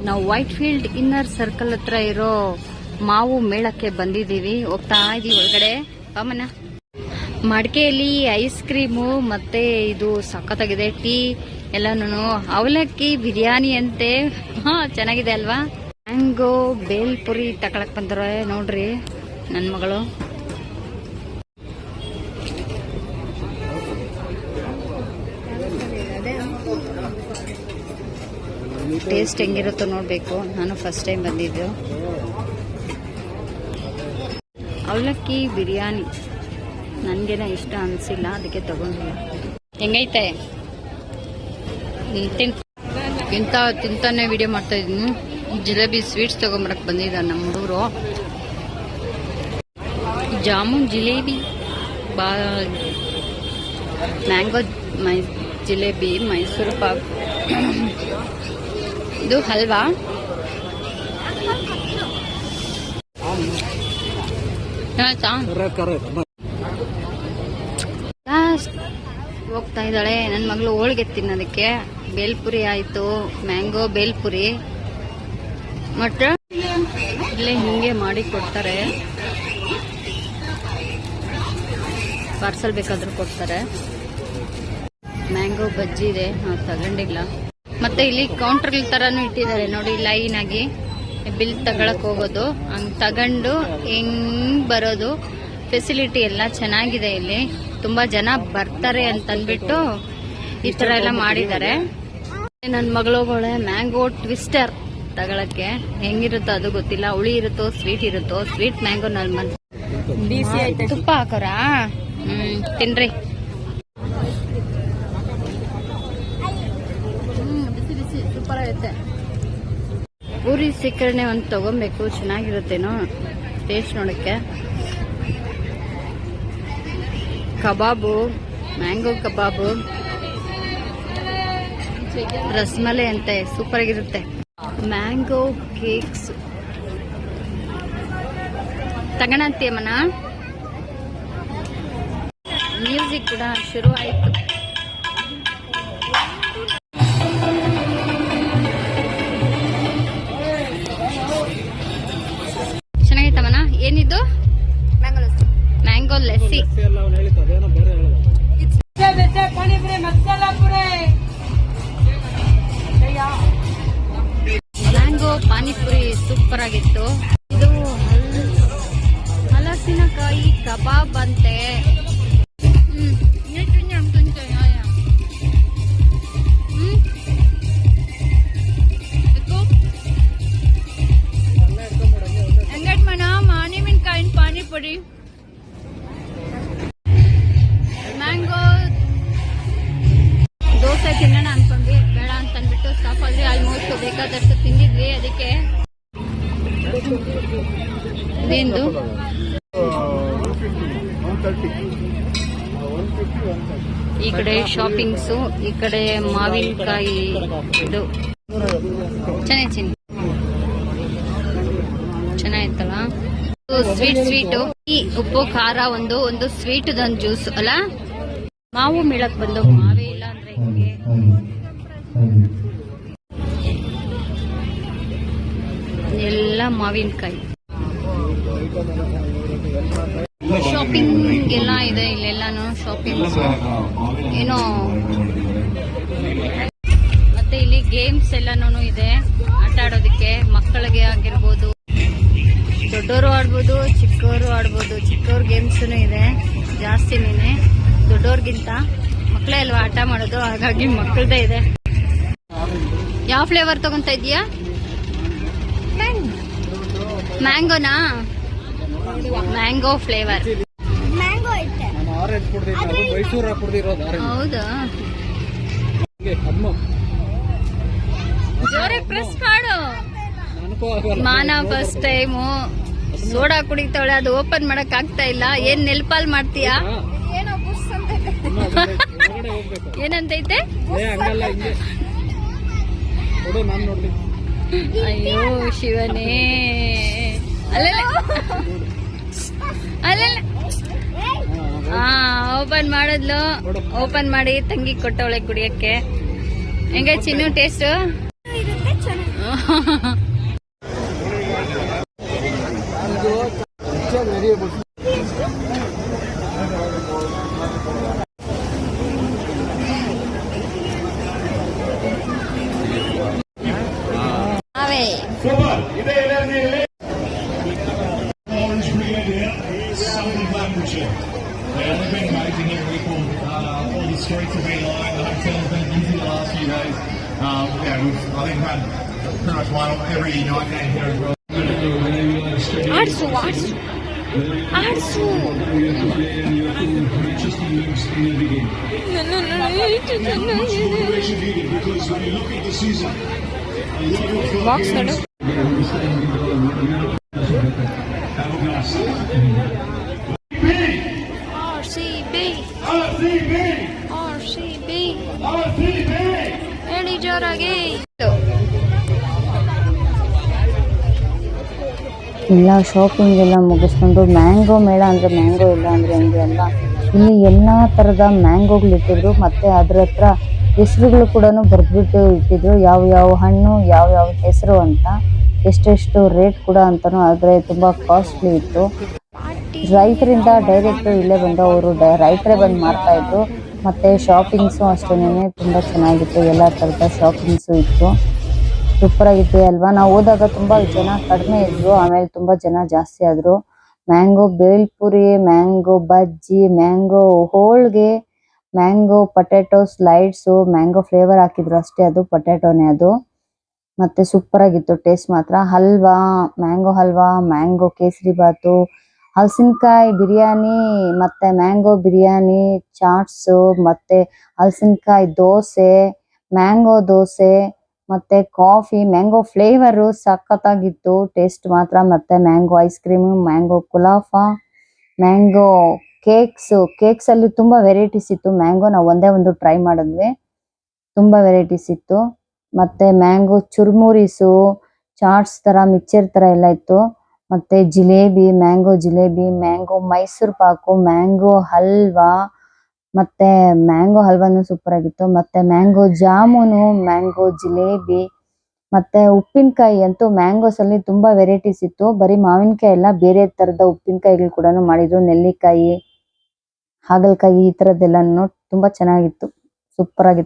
ನಾವು white field inner circle ಹತ್ರ ಇರೋ ಮಾವು ಮೇಳಕ್ಕೆ ಬಂದಿದ್ದೀವಿ. ಹೋಗ್ತಾ ಇದೀವಿ ಒಳಗಡೆ. ಬಾಮನ ಮಡಿಕೆಯಲ್ಲಿ ಐಸ್ ಕ್ರೀಮು ಮತ್ತೆ ಇದು ಸಖತ್ತಾಗಿದೆ. ಟೀ ಎಲ್ಲಾನು. ಅವಲಕ್ಕಿ ಬಿರಿಯಾನಿ ಅಂತೆ. ಚೆನ್ನಾಗಿದೆ ಅಲ್ವಾ. ಮ್ಯಾಂಗೋ ಬೇಲ್ಪುರಿ ತಗೊಳಕ್ ಬಂದ್ರೆ ನೋಡ್ರಿ ನನ್ ಮಗಳು. ಟೇಸ್ಟ್ ಹೆಂಗಿರುತ್ತೋ ನೋಡ್ಬೇಕು. ನಾನು ಫಸ್ಟ್ ಟೈಮ್ ಬಂದಿದ್ದು. ಅವಲಕ್ಕಿ ಬಿರಿಯಾನಿ ನನ್ಗೇನ ಇಷ್ಟ ಅನ್ಸಿಲ್ಲ, ಅದಕ್ಕೆ ತಗೊಂಡಿಲ್ಲ. ಹೆಂಗೈತೆ ತಿಂತಾನೆ ವಿಡಿಯೋ ಮಾಡ್ತಾ ಇದ್ದೀನಿ. ಜಿಲೇಬಿ ಸ್ವೀಟ್ಸ್ ತಗೊಂಬರಕ್ ಬಂದಿದ್ದ ನಮ್ಮ ಹುಡುಗರು. ಜಾಮೂನ್ ಜಿಲೇಬಿ, ಮ್ಯಾಂಗೋ ಜಿಲೇಬಿ, ಮೈಸೂರು ಪಾಕ್, ಇದು ಹಲ್ವಾ. ಹೋಗ್ತಾ ಇದ್ದಾಳೆ ನನ್ನ ಮಗಳು ಹೋಳಿಗೆ ತಿನ್ನೋದಕ್ಕೆ. ಬೇಲ್ಪುರಿ ಆಯ್ತು, ಮ್ಯಾಂಗೋ ಬೇಲ್ಪುರಿ. ಮತ್ತೆ ಇಲ್ಲೇ ಹಿಂಗೆ ಮಾಡಿ ಕೊಡ್ತಾರೆ. ಪಾರ್ಸಲ್ ಬೇಕಾದ್ರೂ ಕೊಡ್ತಾರೆ. ಮ್ಯಾಂಗೋ ಬಜ್ಜಿ ಇದೆ, ನಾವು ತಗೊಂಡಿಲ್ಲ. ಮತ್ತೆ ಇಲ್ಲಿ ಕೌಂಟರ್ ತರಾನು ಇಟ್ಟಿದ್ದಾರೆ ನೋಡಿ, ಲೈನ್ ಆಗಿ ಬಿಲ್ ತಗೊಳಕ್ ಹೋಗೋದು, ಹಂಗ್ ತಗೊಂಡು ಹೆಂಗ್ ಬರೋದು. ಫೆಸಿಲಿಟಿ ಎಲ್ಲ ಚೆನ್ನಾಗಿದೆ. ಇಲ್ಲಿ ತುಂಬಾ ಜನ ಬರ್ತಾರೆ ಅಂತ ಅಂದ್ಬಿಟ್ಟು ಈ ತರ ಎಲ್ಲ ಮಾಡಿದ್ದಾರೆ. ನನ್ನ ಮಗಳೋಗಳೇ ಮ್ಯಾಂಗೋ ಟ್ವಿಸ್ಟರ್ ತಗೊಳಕ್ಕೆ. ಹೆಂಗಿರುತ್ತೋ ಅದು ಗೊತ್ತಿಲ್ಲ. ಹುಳಿ ಇರುತ್ತೋ ಸ್ವೀಟ್ ಇರುತ್ತೋ. ಸ್ವೀಟ್ ಮ್ಯಾಂಗೋ ನಲ್ಲಿ ತುಪ್ಪ ಹಾಕೋರಾ? ತಿನ್ರಿ. ಬಿಸಿ ಬಿಸಿ ಸೂಪರ್ ಆಗುತ್ತೆ. ಪೂರಿ ಸಿಕ್ಕರಣೆ ಒಂದು ತಗೊಬೇಕು, ಚೆನ್ನಾಗಿರುತ್ತೇನೋ ಟೇಸ್ಟ್ ನೋಡಕ್ಕೆ. ಕಬಾಬು, ಮ್ಯಾಂಗೋ ಕಬಾಬು, ರಸ್ಮಲೈ ಅಂತೆ, ಸೂಪರ್ ಆಗಿರುತ್ತೆ. Mango cakes ತಗೋಣಂತೀಯಮ್ಮನ. ಮ್ಯೂಸಿಕ್ ಕೂಡ ಶುರು ಆಯ್ತು. ಚೆನ್ನಾಗೈತಮ್ಮನ. ಏನಿದ್ದು? Mango lassi. Mango panipuri super ಆಗಿತ್ತು. ಇದು ಹಲಸಿನಕಾಯಿ ಕಬಾಬ್ ಅಂತೆ. ಹೆಂಗಟ್ ಮನ ಮಾನಿಮಿನ್ಕಾಯಿನ ಪಾನಿಪುರಿ. ಮ್ಯಾಂಗೋ ದೋಸೆ ತಿನ್ನೋಣ ಅನ್ಕೊಂಡ್ವಿ, ಬೇಡ ಅಂತ ಅಂದ್ಬಿಟ್ಟು ಸ್ಟಾಪ್ ಆದ್ವಿ. ಆಲ್ಮೋಸ್ಟ್ ಬೇಕಾದಷ್ಟು ತಿಂದಿದ್ವಿ. ಅದಕ್ಕೆ ಇದೇಂದು ಈ ಕಡೆ ಶಾಪಿಂಗ್ಸು, ಈ ಕಡೆ ಮಾವಿನಕಾಯಿ. ಇದು ಚೆನ್ನಾಗಿತ್ತಲ್ಲ. ಸ್ವೀಟು. ಈ ಉಪ್ಪು ಖಾರ ಒಂದು ಸ್ವೀಟ್ ಒಂದು ಜ್ಯೂಸ್ ಅಲ್ಲ. ಮಾವು ಮೇಳಕ್ ಬಂದು ಮಾವೇ ಇಲ್ಲ ಅಂದ್ರೆ ಹಿಂಗೆ. ಎಲ್ಲ ಮಾವಿನಕಾಯಿ. ಶಾಪಿಂಗ್ ಎಲ್ಲ ಇದೆ ಇಲ್ಲೆಲ್ಲಾನು. ಶಾಪಿಂಗ್ಸ್ ಏನೋ. ಮತ್ತೆ ಇಲ್ಲಿ ಗೇಮ್ಸ್ ಎಲ್ಲಾನು ಇದೆ ಆಟ ಆಡೋದಕ್ಕೆ. ಮಕ್ಕಳಿಗೆ ಆಗಿರ್ಬೋದು, ದೊಡ್ಡವರು ಆಡ್ಬೋದು, ಚಿಕ್ಕವರು ಆಡ್ಬೋದು. ಚಿಕ್ಕವ್ರ ಗೇಮ್ಸ್ ಇದೆ ಜಾಸ್ತಿನೇ, ದೊಡ್ಡವ್ರಿಗಿಂತ. ಮಕ್ಕಳೇ ಅಲ್ವಾ ಆಟ ಮಾಡೋದು, ಹಾಗಾಗಿ ಮಕ್ಕಳದೇ ಇದೆ. ಯಾವ ಫ್ಲೇವರ್ ತಗೊಂತ ಇದೀಯಾ? ಮ್ಯಾಂಗೋನಾ? Mango flavour. ಹೌದಾ? ಜೋರಾಗಿ ಪ್ರೆಸ್ ಮಾಡು. ಮಾನ ಫಸ್ಟ್ ಟೈಮು ಸೋಡಾ ಕುಡಿತಾವಳೆ, ಅದು ಓಪನ್ ಮಾಡಕ್ ಆಗ್ತಾ ಇಲ್ಲ. ಏನ್ ನೆಲ್ಪಾಲ್ ಮಾಡ್ತೀಯಾ? ಏನಂತೈತೆ? ಅಯ್ಯೋ ಶಿವನೇ. ಅಲ್ಲ ಓಪನ್ ಮಾಡಿದ್ಲು. ಓಪನ್ ಮಾಡಿ ತಂಗಿ ಕೊಟ್ಟವಳೆ ಕುಡಿಯಕ್ಕೆ. ಹೆಂಗ ಚಿನ್ನು ಟೇಸ್ಟ್? ನಾವೇ Yeah, they've been amazing every week. All the streets have been lined. The hotel's been busy the last few days. Yeah, I think we've had pretty much one every night game here as well. ಆಡ್ಸು box ನೋಡು. ಹೇಳಿ ಜೋರಾಗಿ. ಎಲ್ಲ shopping ಎಲ್ಲ ಮುಗಿಸ್ಕೊಂಡು mango ಮೇಳ ಅಂದರೆ mango ಇಲ್ಲ ಅಂದರೆ ಹಂಗೆ ಅಲ್ಲ, ಇಲ್ಲಿ ಎಲ್ಲ ಥರದ ಮ್ಯಾಂಗೋಗಳು ಇಟ್ಟಿದ್ರು. ಮತ್ತು ಅದ್ರ ಹತ್ರ ಹೆಸರುಗಳು ಕೂಡ ಬರೆದ್ಬಿಟ್ಟು ಇಟ್ಟಿದ್ರು, ಯಾವ ಹಣ್ಣು ಯಾವ ಹೆಸರು ಅಂತ, ಎಷ್ಟೆಷ್ಟು ರೇಟ್ ಕೂಡ ಅಂತಲೂ. ಆದರೆ ತುಂಬ ಕಾಸ್ಟ್ಲಿ ಇತ್ತು. ರೈತರಿಂದ ಡೈರೆಕ್ಟ್ ಇಲ್ಲೇ ಬಂದು ಅವರು ರೈತರೇ ಬಂದು ಮಾಡ್ತಾಯಿದ್ರು. ಮತ್ತು ಶಾಪಿಂಗ್ಸು ಅಷ್ಟೇನೆ ತುಂಬ ಚೆನ್ನಾಗಿತ್ತು, ಎಲ್ಲ ಥರದ ಶಾಪಿಂಗ್ಸು ಇತ್ತು. ಸೂಪರಾಗಿತ್ತು ಅಲ್ವಾ. ನಾವು ಹೋದಾಗ ತುಂಬ ಜನ ಕಡಿಮೆ ಇದ್ರು, ಆಮೇಲೆ ತುಂಬ ಜನ ಜಾಸ್ತಿ ಆದರು. Mango bhelpuri, mango bajji, mango holige, mango potato slices, mango flavour ಹಾಕಿದ್ರು ಅಷ್ಟೇ, ಅದು ಪೊಟ್ಯಾಟೊನೇ ಅದು. ಮತ್ತು ಸೂಪರಾಗಿತ್ತು ಟೇಸ್ಟ್ ಮಾತ್ರ. ಹಲ್ವಾ, ಮ್ಯಾಂಗೋ ಹಲ್ವಾ, ಮ್ಯಾಂಗೋ ಕೇಸರಿ ಬಾತು, ಹಲಸಿನಕಾಯಿ ಬಿರಿಯಾನಿ, ಮತ್ತು ಮ್ಯಾಂಗೋ ಬಿರಿಯಾನಿ, ಚಾಟ್ಸು, ಮತ್ತು ಹಲಸಿನಕಾಯಿ ದೋಸೆ, ಮ್ಯಾಂಗೋ ದೋಸೆ, ಮತ್ತು ಕಾಫಿ, ಮ್ಯಾಂಗೋ ಫ್ಲೇವರು ಸಖತ್ತಾಗಿತ್ತು ಟೇಸ್ಟ್ ಮಾತ್ರ. ಮತ್ತು mango ice cream, mango kulfi, mango ಕೇಕ್ಸಲ್ಲಿ ತುಂಬ ವೆರೈಟೀಸ್ ಇತ್ತು. ಮ್ಯಾಂಗೋ ನಾವು ಒಂದೇ ಒಂದು ಟ್ರೈ ಮಾಡಿದ್ವಿ, ತುಂಬ ವೆರೈಟೀಸ್ ಇತ್ತು. ಮತ್ತು ಮ್ಯಾಂಗೋ ಚುರ್ಮುರೀಸು, ಚಾಟ್ಸ್ ಥರ, ಮಿಕ್ಚರ್ ಥರ ಎಲ್ಲ ಇತ್ತು. ಮತ್ತು ಜಿಲೇಬಿ, ಮ್ಯಾಂಗೋ ಮೈಸೂರು ಪಾಕು, ಮ್ಯಾಂಗೋ ಹಲ್ವಾ, ಮತ್ತು ಮ್ಯಾಂಗೋ ಹಲ್ವಾನು ಸೂಪರಾಗಿತ್ತು. ಮತ್ತು ಮ್ಯಾಂಗೋ ಜಾಮೂನು, ಮ್ಯಾಂಗೋ ಜಿಲೇಬಿ, ಮತ್ತು ಉಪ್ಪಿನಕಾಯಿ ಅಂತೂ ಮ್ಯಾಂಗೋಸಲ್ಲಿ ತುಂಬ ವೆರೈಟೀಸ್ ಇತ್ತು. ಬರೀ ಮಾವಿನಕಾಯಿ ಎಲ್ಲ, ಬೇರೆ ಥರದ ಉಪ್ಪಿನಕಾಯಿಗಳು ಕೂಡ ಮಾಡಿದ್ರು. ನೆಲ್ಲಿಕಾಯಿ, ಹಾಗಲಕಾಯಿ, ಈ ಥರದ್ದೆಲ್ಲನೂ ತುಂಬ ಚೆನ್ನಾಗಿತ್ತು, ಸೂಪರಾಗಿತ್ತು.